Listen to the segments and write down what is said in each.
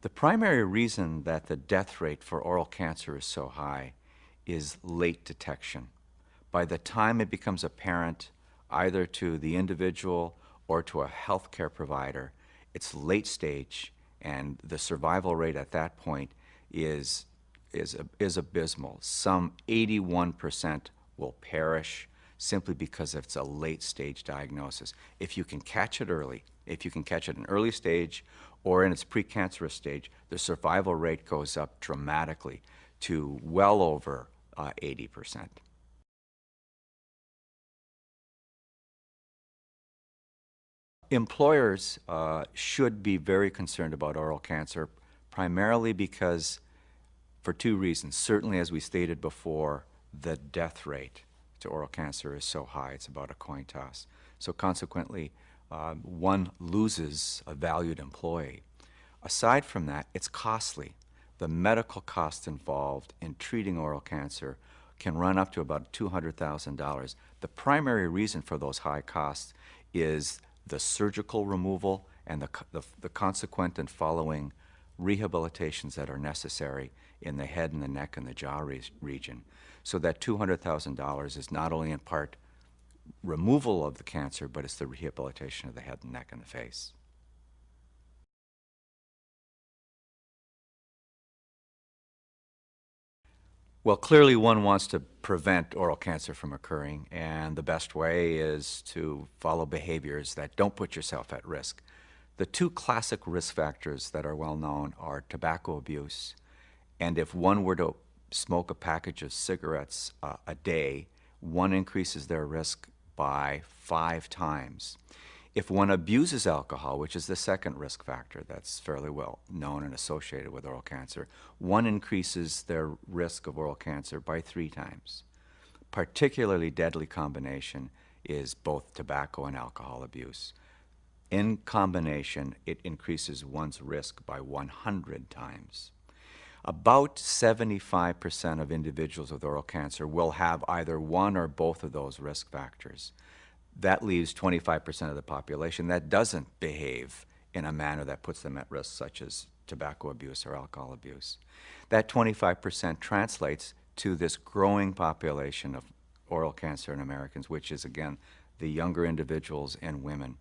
The primary reason that the death rate for oral cancer is so high is late detection. By the time it becomes apparent, either to the individual or to a healthcare provider, it's late stage, and the survival rate at that point is abysmal. Some 81% will perish simply because it's a late stage diagnosis. If you can catch it early, if you can catch it in early stage or in its precancerous stage, the survival rate goes up dramatically to well over 80%. Employers should be very concerned about oral cancer, primarily because, for two reasons. Certainly, as we stated before, the death rate to oral cancer is so high, it's about a coin toss. So consequently, one loses a valued employee. Aside from that, it's costly. The medical costs involved in treating oral cancer can run up to about $200,000. The primary reason for those high costs is the surgical removal and the consequent and following rehabilitations that are necessary in the head and the neck and the jaw region. So that $200,000 is not only in part removal of the cancer, but it's the rehabilitation of the head and neck and the face. Well, clearly one wants to prevent oral cancer from occurring, and the best way is to follow behaviors that don't put yourself at risk. The two classic risk factors that are well known are tobacco abuse, and if one were to smoke a package of cigarettes a day, one increases their risk by 5 times. If one abuses alcohol, which is the second risk factor that's fairly well known and associated with oral cancer, one increases their risk of oral cancer by 3 times. Particularly deadly combination is both tobacco and alcohol abuse. In combination, it increases one's risk by 100 times. About 75% of individuals with oral cancer will have either one or both of those risk factors. That leaves 25% of the population that doesn't behave in a manner that puts them at risk, such as tobacco abuse or alcohol abuse. That 25% translates to this growing population of oral cancer in Americans, which is, again, the younger individuals and women.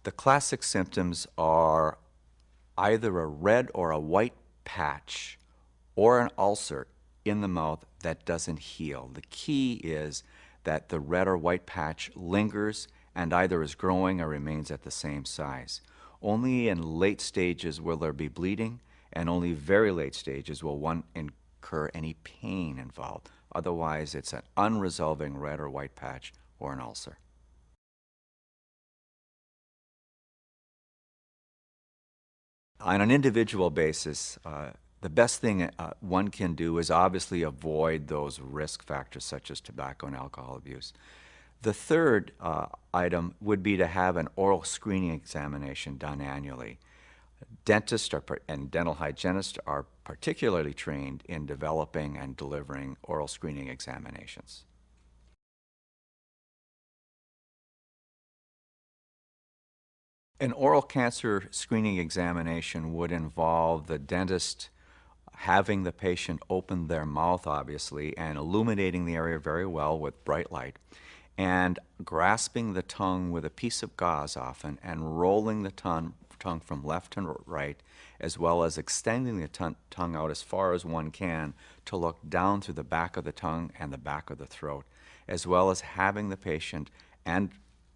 The classic symptoms are either a red or a white patch or an ulcer in the mouth that doesn't heal. The key is that the red or white patch lingers and either is growing or remains at the same size. Only in late stages will there be bleeding, and only very late stages will one incur any pain involved. Otherwise, it's an unresolving red or white patch or an ulcer. On an individual basis, the best thing one can do is obviously avoid those risk factors such as tobacco and alcohol abuse. The third item would be to have an oral screening examination done annually. Dentists and dental hygienists are particularly trained in developing and delivering oral screening examinations. An oral cancer screening examination would involve the dentist having the patient open their mouth, obviously, and illuminating the area very well with bright light, and grasping the tongue with a piece of gauze often, and rolling the tongue from left to right, as well as extending the tongue out as far as one can to look down through the back of the tongue and the back of the throat, as well as having the patient and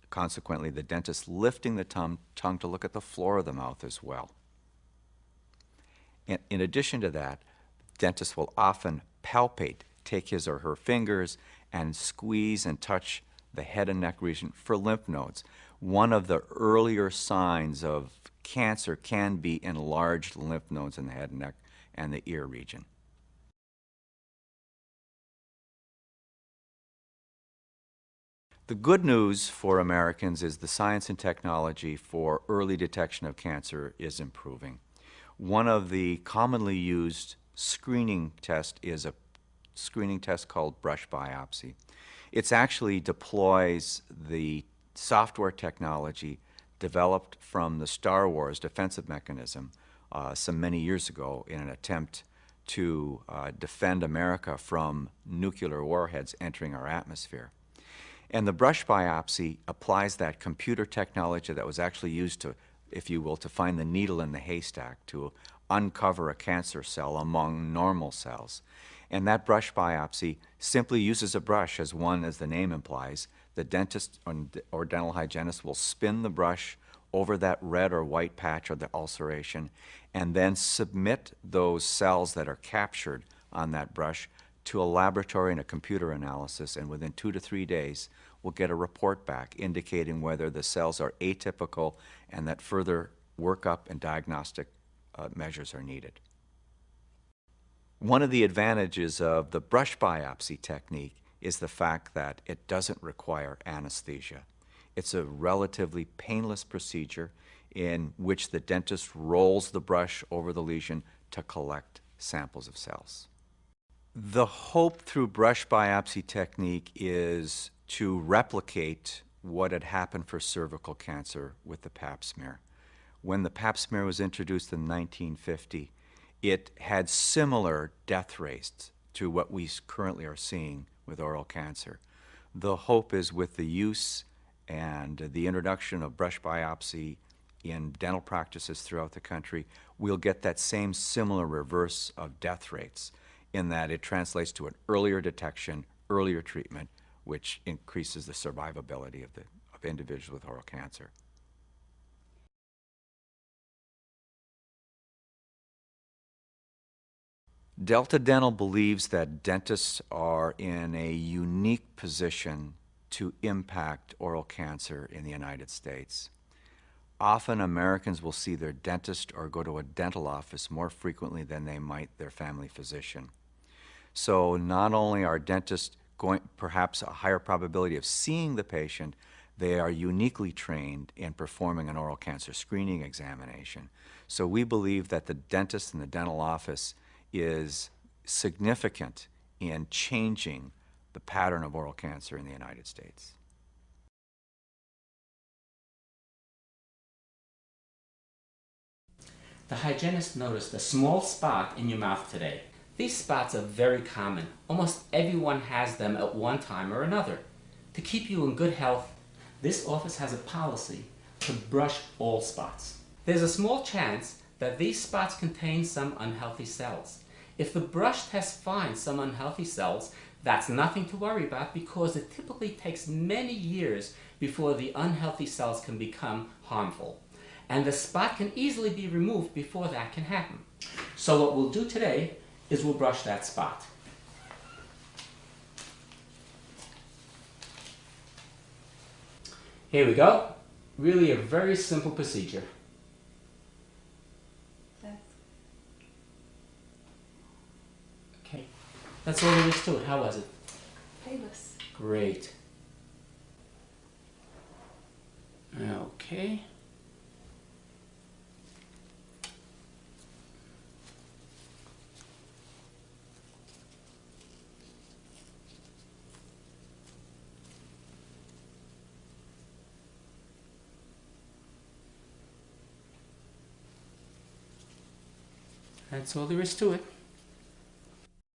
consequently the dentist lifting the tongue to look at the floor of the mouth as well. In addition to that, dentists will often palpate, take his or her fingers and squeeze and touch the head and neck region for lymph nodes. One of the earlier signs of cancer can be enlarged lymph nodes in the head and neck and the ear region. The good news for Americans is the science and technology for early detection of cancer is improving. One of the commonly used screening tests is a screening test called brush biopsy. It actually deploys the software technology developed from the Star Wars defensive mechanism some many years ago in an attempt to defend America from nuclear warheads entering our atmosphere. And the brush biopsy applies that computer technology that was actually used to, if you will, to find the needle in the haystack, to uncover a cancer cell among normal cells. And that brush biopsy simply uses a brush, as the name implies. The dentist or dental hygienist will spin the brush over that red or white patch or the ulceration and then submit those cells that are captured on that brush to a laboratory and a computer analysis, and within 2 to 3 days we'll get a report back indicating whether the cells are atypical and that further workup and diagnostic measures are needed. One of the advantages of the brush biopsy technique is the fact that it doesn't require anesthesia. It's a relatively painless procedure in which the dentist rolls the brush over the lesion to collect samples of cells. The hope through brush biopsy technique is to replicate what had happened for cervical cancer with the Pap smear. When the Pap smear was introduced in 1950, it had similar death rates to what we currently are seeing with oral cancer. The hope is with the use and the introduction of brush biopsy in dental practices throughout the country, we'll get that same similar reverse of death rates in that it translates to an earlier detection, earlier treatment, which increases the survivability of individuals with oral cancer. Delta Dental believes that dentists are in a unique position to impact oral cancer in the United States. Often Americans will see their dentist or go to a dental office more frequently than they might their family physician. So not only are dentists going perhaps a higher probability of seeing the patient, they are uniquely trained in performing an oral cancer screening examination. So we believe that the dentist in the dental office is significant in changing the pattern of oral cancer in the United States. The hygienist noticed a small spot in your mouth today. These spots are very common. Almost everyone has them at one time or another. To keep you in good health, this office has a policy to brush all spots. There's a small chance that these spots contain some unhealthy cells. If the brush test finds some unhealthy cells, that's nothing to worry about because it typically takes many years before the unhealthy cells can become harmful. And the spot can easily be removed before that can happen. So what we'll do today is we'll brush that spot. Here we go. Really a very simple procedure. Okay, that's all there is to it. How was it? Painless. Great. Okay. That's all there is to it.